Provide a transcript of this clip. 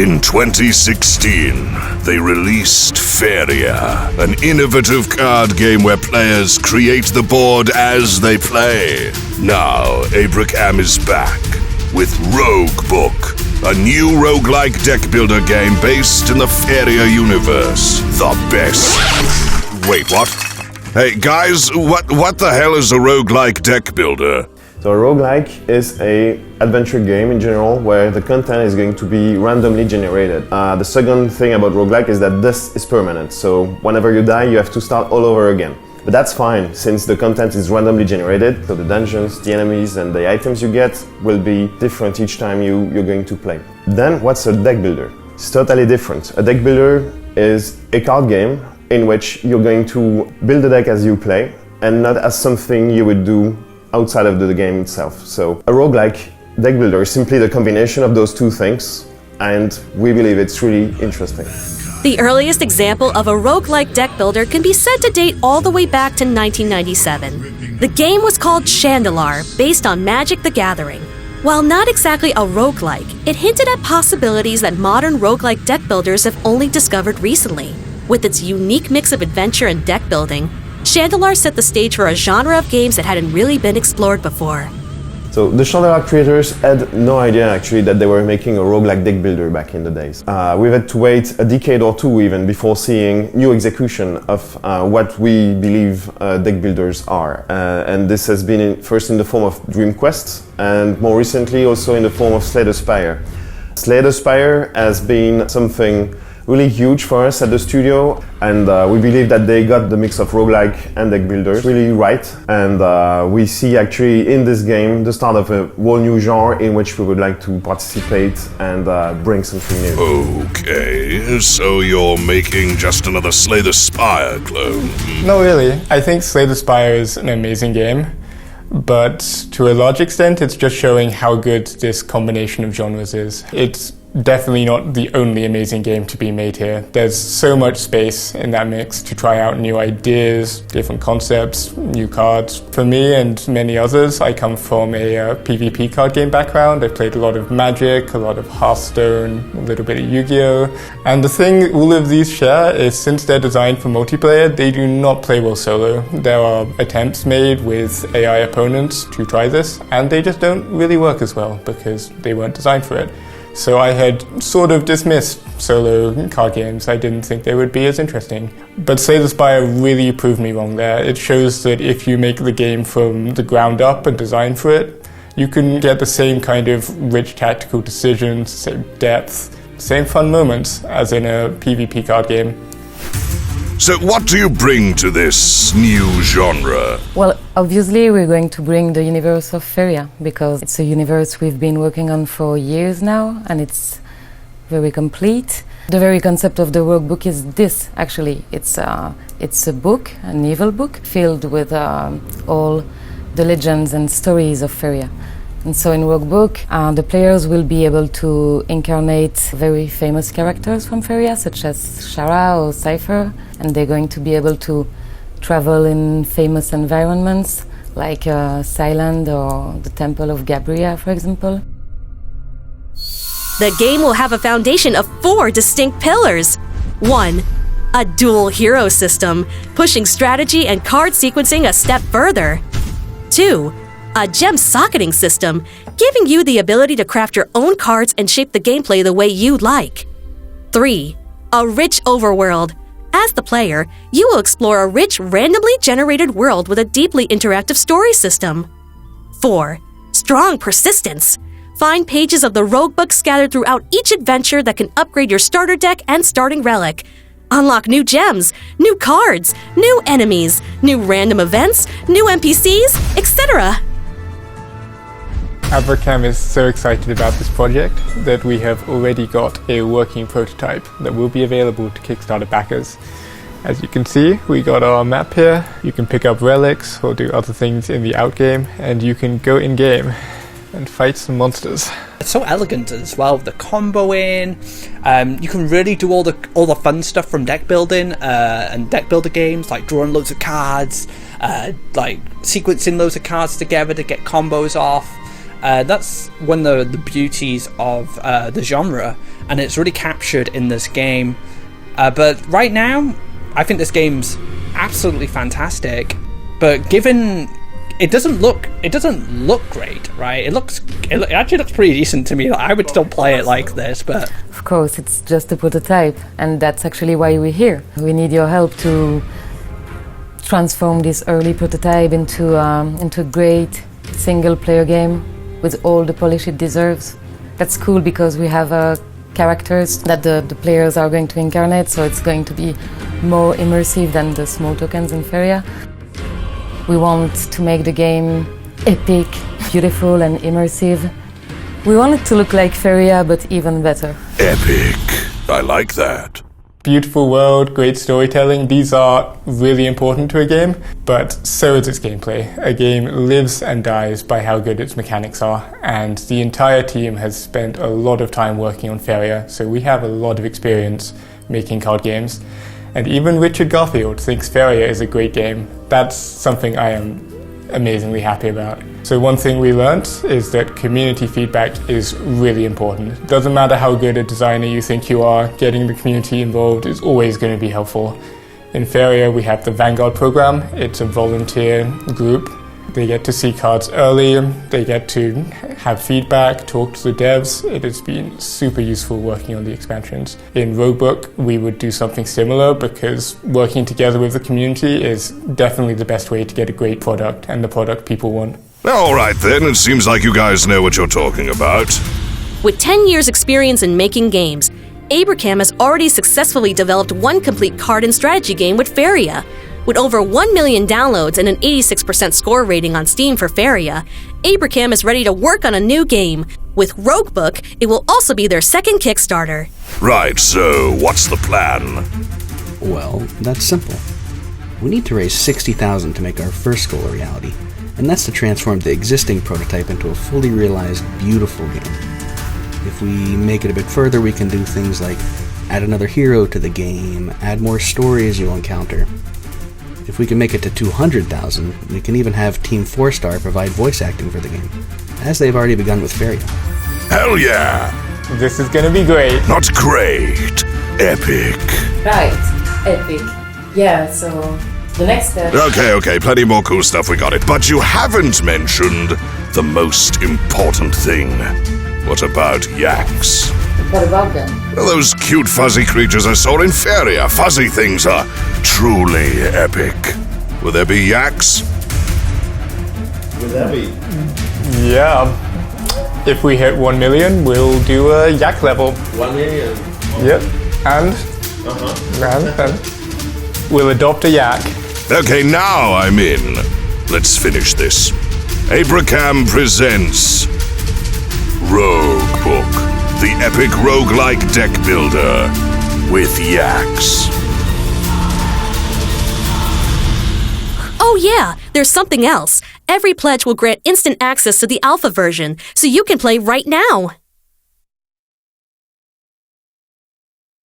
In 2016, they released Faeria, an innovative card game where players create the board as they play. Now, Abraham is back with Roguebook, a new roguelike deck builder game based in the Faeria universe. The best. Wait, what? Hey, guys, what the hell is a roguelike deck builder? So a roguelike is a adventure game in general where the content is going to be randomly generated. The second thing about roguelike is that this is permanent. So whenever you die, you have to start all over again. But that's fine, since the content is randomly generated, so the dungeons, the enemies, and the items you get will be different each time you're going to play. Then, what's a deck builder? It's totally different. A deck builder is a card game in which you're going to build a deck as you play, and not as something you would do outside of the game itself. So a roguelike deck builder is simply the combination of those two things, and we believe it's really interesting. The earliest example of a roguelike deck builder can be said to date all the way back to 1997. The game was called Chandalar, based on Magic the Gathering. While not exactly a roguelike, it hinted at possibilities that modern roguelike deck builders have only discovered recently. With its unique mix of adventure and deck building, Chandalar set the stage for a genre of games that hadn't really been explored before. So the Chandalar creators had no idea actually that they were making a roguelike deck builder back in the days. We've had to wait a decade or two even before seeing new execution of what we believe deck builders are. And this has been first in the form of Dream Quest and more recently also in the form of Slay the Spire. Slay the Spire has been something really huge for us at the studio, and we believe that they got the mix of roguelike and deck builders really right, and we see actually in this game the start of a whole new genre in which we would like to participate and bring something new. Okay, so you're making just another Slay the Spire clone? No, really. I think Slay the Spire is an amazing game, but to a large extent it's just showing how good this combination of genres is. It's definitely not the only amazing game to be made here. There's so much space in that mix to try out new ideas, different concepts, new cards. For me and many others, I come from a PvP card game background. I've played a lot of Magic, a lot of Hearthstone, a little bit of Yu-Gi-Oh! And the thing all of these share is since they're designed for multiplayer, they do not play well solo. There are attempts made with AI opponents to try this, and they just don't really work as well because they weren't designed for it. So I had sort of dismissed solo card games. I didn't think they would be as interesting. But Slay the Spire really proved me wrong there. It shows that if you make the game from the ground up and design for it, you can get the same kind of rich tactical decisions, same depth, same fun moments as in a PvP card game. So what do you bring to this new genre? Well, obviously we're going to bring the universe of Faeria, because it's a universe we've been working on for years now, and it's very complete. The very concept of the Roguebook is this, actually. It's a book, an evil book, filled with all the legends and stories of Faeria. And so in Roguebook, the players will be able to incarnate very famous characters from Faeria, such as Shara or Cypher, and they're going to be able to travel in famous environments, like Cyland or the Temple of Gabria, for example. The game will have a foundation of 4 distinct pillars. 1. A dual hero system, pushing strategy and card sequencing a step further. 2. A gem socketing system, giving you the ability to craft your own cards and shape the gameplay the way you like. 3. A rich overworld. As the player, you will explore a rich, randomly generated world with a deeply interactive story system. 4. Strong persistence. Find pages of the Roguebook scattered throughout each adventure that can upgrade your starter deck and starting relic. Unlock new gems, new cards, new enemies, new random events, new NPCs, etc. Abraham is so excited about this project that we have already got a working prototype that will be available to Kickstarter backers. As you can see, we got our map here. You can pick up relics or do other things in the outgame, and you can go in-game and fight some monsters. It's so elegant as well, the comboing. You can really do all the fun stuff from deck building and deck builder games, like drawing loads of cards, like sequencing loads of cards together to get combos off. That's one of the beauties of the genre, and it's really captured in this game. But right now, I think this game's absolutely fantastic. But given it doesn't look great, right? It actually looks pretty decent to me. Like, I would still play it like this, but Of course, it's just a prototype, and that's actually why we're here. We need your help to transform this early prototype into a great single-player game with all the polish it deserves. That's cool because we have characters that the players are going to incarnate, so it's going to be more immersive than the small tokens in Faeria. We want to make the game epic, beautiful and immersive. We want it to look like Faeria, but even better. Epic. I like that. Beautiful world, great storytelling, these are really important to a game, but so is its gameplay. A game lives and dies by how good its mechanics are, and the entire team has spent a lot of time working on Faeria, so we have a lot of experience making card games. And even Richard Garfield thinks Faeria is a great game. That's something I am amazingly happy about. So one thing we learned is that community feedback is really important. It doesn't matter how good a designer you think you are, getting the community involved is always going to be helpful. In Faeria we have the Vanguard program. It's a volunteer group. They get to see cards early, they get to have feedback, talk to the devs. It has been super useful working on the expansions. In Roguebook, we would do something similar because working together with the community is definitely the best way to get a great product and the product people want. All right then, it seems like you guys know what you're talking about. With 10 years' experience in making games, Abraham has already successfully developed one complete card and strategy game with Faeria. With over 1 million downloads and an 86% score rating on Steam for Faeria, Abraham is ready to work on a new game. With Roguebook, it will also be their second Kickstarter. Right, so what's the plan? Well, that's simple. We need to raise $60,000 to make our first goal a reality, and that's to transform the existing prototype into a fully realized, beautiful game. If we make it a bit further, we can do things like add another hero to the game, add more stories you'll encounter. If we can make it to 200,000, we can even have Team 4-Star provide voice acting for the game, as they've already begun with Faeria. Hell yeah! This is going to be great. Not great. Epic. Right, epic. Yeah, so the next step... Okay, plenty more cool stuff, we got it. But you haven't mentioned the most important thing. What about yaks? What about them? Well, those cute fuzzy creatures I saw in Faeria. Fuzzy things are truly epic. Will there be yaks? Will there be? Yeah. If we hit 1 million, we'll do a yak level. 1 million. Yep. And we'll adopt a yak. Okay, now I'm in. Let's finish this. Abraham presents Roguebook, the epic roguelike deck builder with yaks. Oh yeah, there's something else. Every pledge will grant instant access to the alpha version, so you can play right now.